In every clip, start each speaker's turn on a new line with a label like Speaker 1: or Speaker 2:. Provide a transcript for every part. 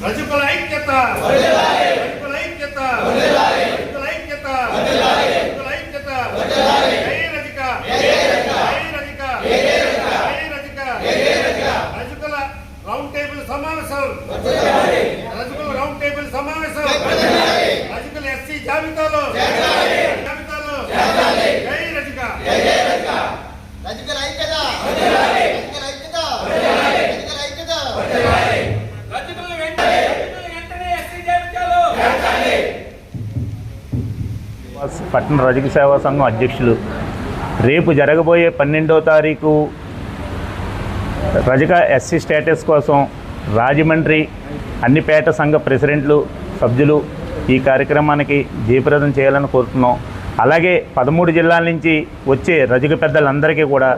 Speaker 1: రజకుల ఐక్యత, రజకుల ఐక్యత, రజకుల ఐక్యత, రజకుల ఐక్యత. జై రజిక, జై రజిక, జై రజిక. రజకుల రౌండ్ టేబుల్ సమావేశం, రజకుల రౌండ్ టేబుల్ సమావేశం, రజకుల ఎస్సీ జాబితాలో జై రజిక,
Speaker 2: రజకుల ఐక్యత, రజకుల ఐక్యత, రజకుల ఐక్యత.
Speaker 3: పట్టణ రజక సేవా సంఘం అధ్యక్షులు రేపు జరగబోయే 12వ తారీఖు రజక ఎస్సీ స్టేటస్ కోసం రాజమండ్రి అన్ని పేట సంఘ ప్రెసిడెంట్లు సభ్యులు ఈ కార్యక్రమానికి జయప్రదం చేయాలని కోరుతున్నాం. అలాగే 13 జిల్లాల నుంచి వచ్చే రజక పెద్దలందరికీ కూడా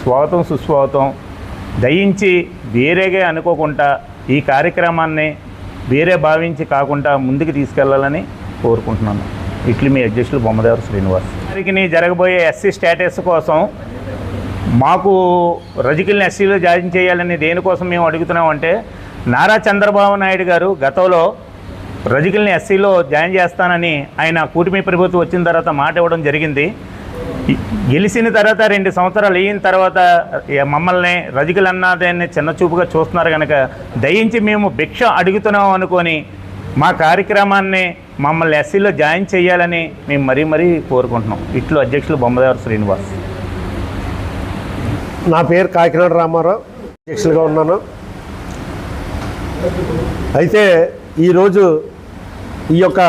Speaker 3: స్వాగతం సుస్వాగతం. దయించి వేరేగా అనుకోకుండా ఈ కార్యక్రమాన్ని వేరే భావించి కాకుండా ముందుకు తీసుకెళ్లాలని కోరుకుంటున్నాను. ఇట్లు మీ అధ్యక్షులు బొమ్మదేవర శ్రీనివాస్. వారికి జరగబోయే ఎస్సీ స్టేటస్ కోసం మాకు రజకుల్ని ఎస్సీలో జాయిన్ చేయాలని దేనికోసం మేము అడుగుతున్నామంటే, నారా చంద్రబాబు నాయుడు గారు గతంలో రజకుల్ని ఎస్సీలో జాయిన్ చేస్తానని ఆయన కూటమి ప్రభుత్వం వచ్చిన తర్వాత మాట ఇవ్వడం జరిగింది. గెలిచిన తర్వాత 2 సంవత్సరాలు అయిన తర్వాత మమ్మల్ని రజకులు అన్నదాన్ని చిన్న చూపుగా చూస్తున్నారు కనుక దయించి మేము భిక్ష అడుగుతున్నాం అనుకొని మా కార్యక్రమాన్ని మమ్మల్ని ఎస్సీలో జాయిన్ చేయాలని మేము మరీ కోరుకుంటున్నాం. ఇట్లు అధ్యక్షులు బొమ్మదేవర శ్రీనివాస్.
Speaker 4: నా పేరు కాకినాడ రామారావు, అధ్యక్షులుగా ఉన్నాను. అయితే ఈరోజు ఈ యొక్క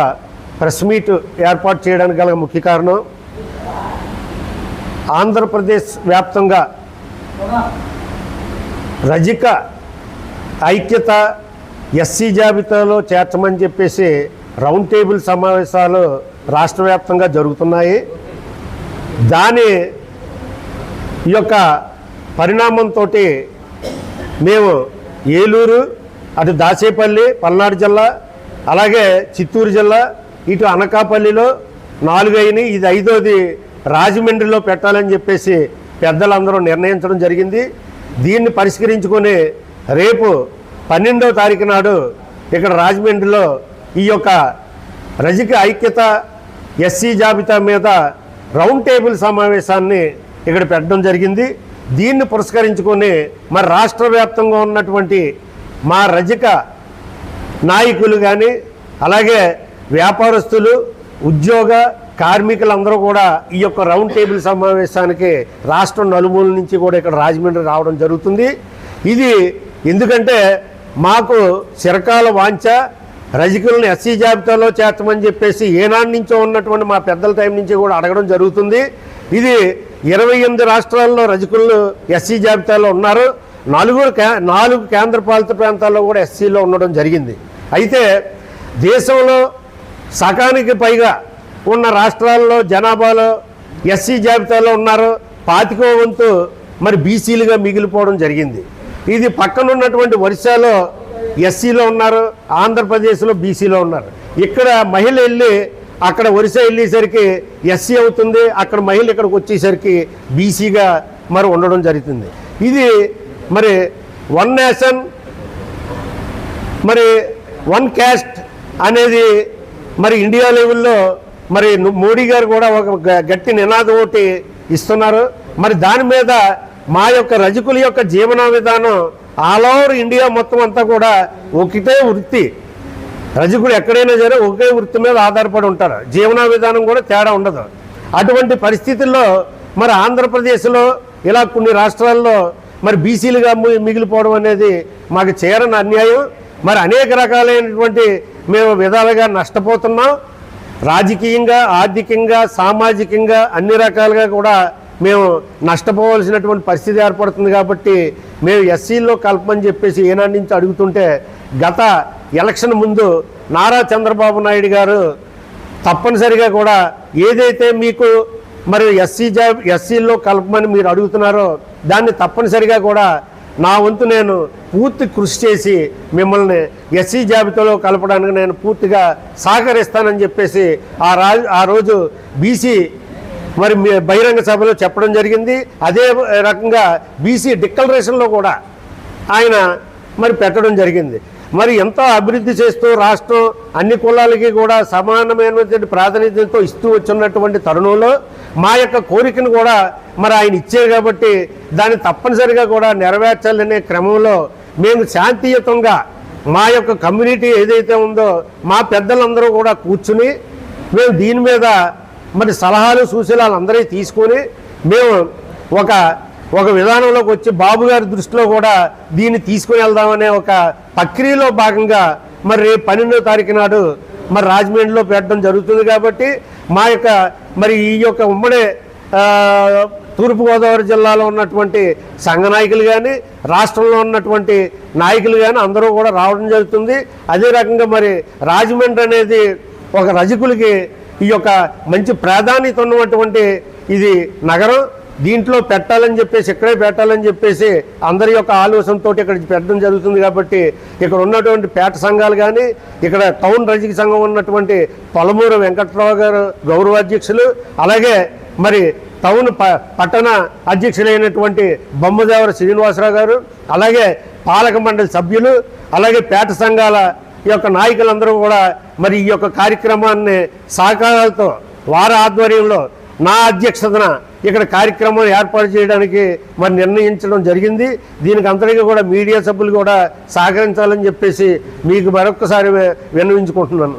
Speaker 4: ప్రెస్ మీట్ ఏర్పాటు చేయడానికి గల ముఖ్య కారణం, ఆంధ్రప్రదేశ్ వ్యాప్తంగా రజక ఐక్యత ఎస్సీ జాబితాలో చేర్చమని చెప్పేసి రౌండ్ టేబుల్ సమావేశాలు రాష్ట్ర వ్యాప్తంగా జరుగుతున్నాయి. దాని యొక్క పరిణామంతో మేము ఏలూరు, అటు దాచేపల్లి పల్నాడు జిల్లా, అలాగే చిత్తూరు జిల్లా, ఇటు అనకాపల్లిలో 4 అయినాయి. ఇది 5వది రాజమండ్రిలో పెట్టాలని చెప్పేసి పెద్దలందరూ నిర్ణయించడం జరిగింది. దీన్ని పరిష్కరించుకొని రేపు 12వ తారీఖు నాడు ఇక్కడ రాజమండ్రిలో ఈ యొక్క రజక ఐక్యత ఎస్సీ జాబితా మీద రౌండ్ టేబుల్ సమావేశాన్ని ఇక్కడ పెట్టడం జరిగింది. దీన్ని పురస్కరించుకొని మరి రాష్ట్ర వ్యాప్తంగా ఉన్నటువంటి మా రజక నాయకులు కానీ, అలాగే వ్యాపారస్తులు, ఉద్యోగ కార్మికులందరూ కూడా ఈ యొక్క రౌండ్ టేబుల్ సమావేశానికి రాష్ట్రం నలుమూల నుంచి కూడా ఇక్కడ రాజమండ్రి రావడం జరుగుతుంది. ఇది ఎందుకంటే మాకు చిరకాల వాంఛ, రజకులను ఎస్సీ జాబితాలో చేర్చమని చెప్పేసి ఏనాటి నుంచో ఉన్నటువంటి మా పెద్దల టైం నుంచి కూడా అడగడం జరుగుతుంది. ఇది 28 రాష్ట్రాల్లో రజకులు ఎస్సీ జాబితాలో ఉన్నారు. 4 కేంద్రపాలిత ప్రాంతాల్లో కూడా ఎస్సీలో ఉండడం జరిగింది. అయితే దేశంలో సగానికి పైగా ఉన్న రాష్ట్రాల్లో జనాభాలో ఎస్సీ జాబితాలో ఉన్నారు. 25వ వంతు మరి బీసీలుగా మిగిలిపోవడం జరిగింది. ఇది పక్కన ఉన్నటువంటి ఒరిస్సాలో ఎస్సీలో ఉన్నారు, ఆంధ్రప్రదేశ్లో బీసీలో ఉన్నారు. ఇక్కడ మహిళ వెళ్ళి అక్కడ ఒరిస్సా వెళ్ళేసరికి ఎస్సీ అవుతుంది, అక్కడ మహిళ ఇక్కడికి వచ్చేసరికి బీసీగా మరి ఉండడం జరుగుతుంది. ఇది మరి 1 నేషన్ మరి 1 క్యాస్ట్ అనేది మరి ఇండియా లెవెల్లో మరి మోడీ గారు కూడా ఒక గట్టి నినాదం ఒకటి ఇస్తున్నారు. మరి దాని మీద మా యొక్క రజకుల యొక్క జీవన విధానం ఆల్ ఓవర్ ఇండియా మొత్తం అంతా కూడా ఒకటే వృత్తి, రజకుడు ఎక్కడైనా సరే ఒకే వృత్తి మీద ఆధారపడి ఉంటారు. జీవన విధానం కూడా తేడా ఉండదు. అటువంటి పరిస్థితుల్లో మరి ఆంధ్రప్రదేశ్లో ఇలా కొన్ని రాష్ట్రాల్లో మరి బీసీలుగా మిగిలిపోవడం అనేది మాకు చేరని అన్యాయం. మరి అనేక రకాలైనటువంటి మేము విధాలుగా నష్టపోతున్నాం. రాజకీయంగా, ఆర్థికంగా, సామాజికంగా అన్ని రకాలుగా కూడా మేము నష్టపోవాల్సినటువంటి పరిస్థితి ఏర్పడుతుంది. కాబట్టి మేము ఎస్సీల్లో కలపమని చెప్పేసి ఏనాటి నుంచి అడుగుతుంటే గత ఎలక్షన్ ముందు నారా చంద్రబాబు నాయుడు గారు తప్పనిసరిగా కూడా ఏదైతే మీకు మరి ఎస్సీల్లో కలపమని మీరు అడుగుతున్నారో దాన్ని తప్పనిసరిగా కూడా నా వంతు నేను పూర్తి కృషి చేసి మిమ్మల్ని ఎస్సీ జాబితాలో కలపడానికి నేను పూర్తిగా సహకరిస్తానని చెప్పేసి ఆ రోజు బీసీ మరి బహిరంగ సభలో చెప్పడం జరిగింది. అదే రకంగా బీసీ డిక్లరేషన్లో కూడా ఆయన మరి పెట్టడం జరిగింది. మరి ఎంతో అభివృద్ధి చేస్తూ రాష్ట్రం అన్ని కులాలకి కూడా సమానమైనటువంటి ప్రాతినిధ్యంతో ఇస్తూ వచ్చినటువంటి తరుణంలో మా యొక్క కోరికను కూడా మరి ఆయన ఇచ్చారు కాబట్టి దాన్ని తప్పనిసరిగా కూడా నెరవేర్చాలనే క్రమంలో మేము శాంతియుతంగా మా యొక్క కమ్యూనిటీ ఏదైతే ఉందో మా పెద్దలందరూ కూడా కూర్చుని మేము దీని మీద మరి సలహాలు సూచనలు అందరికీ తీసుకొని మేము ఒక విధానంలోకి వచ్చి బాబు గారి దృష్టిలో కూడా దీన్ని తీసుకుని వెళ్దామనే ఒక ప్రక్రియలో భాగంగా మరి రేపు 12వ తారీఖు నాడు మరి రాజమండ్రిలో పెట్టడం జరుగుతుంది. కాబట్టి మా యొక్క మరి ఈ యొక్క ఉమ్మడి తూర్పుగోదావరి జిల్లాలో ఉన్నటువంటి సంఘ నాయకులు కానీ రాష్ట్రంలో ఉన్నటువంటి నాయకులు కానీ అందరూ కూడా రావడం జరుగుతుంది. అదే రకంగా మరి రాజమండ్రి అనేది ఒక రజకులకి ఈ యొక్క మంచి ప్రాధాన్యత ఉన్నటువంటి ఇది నగరం. దీంట్లో పెట్టాలని చెప్పేసి ఇక్కడే పెట్టాలని చెప్పేసి అందరి యొక్క ఆలోచనతో ఇక్కడ పెట్టడం జరుగుతుంది. కాబట్టి ఇక్కడ ఉన్నటువంటి పేట సంఘాలు కానీ ఇక్కడ టౌన్ రజక సంఘం ఉన్నటువంటి పొలమూరు వెంకట్రావు గారు గౌరవాధ్యక్షులు, అలాగే మరి టౌన్ పట్టణ అధ్యక్షులైనటువంటి బొమ్మదేవర శ్రీనివాసరావు గారు, అలాగే పాలక మండలి సభ్యులు, అలాగే పేట సంఘాల యొక్క నాయకులందరూ కూడా మరి ఈ యొక్క కార్యక్రమాన్ని సహకారాలతో వారి ఆధ్వర్యంలో నా అధ్యక్షతన ఇక్కడ కార్యక్రమం ఏర్పాటు చేయడానికి మరి నిర్ణయించడం జరిగింది. దీనికి అందరికీ కూడా మీడియా సభ్యులు కూడా సహకరించాలని చెప్పేసి మీకు మరొక్కసారి విన్నవించుకుంటున్నాను.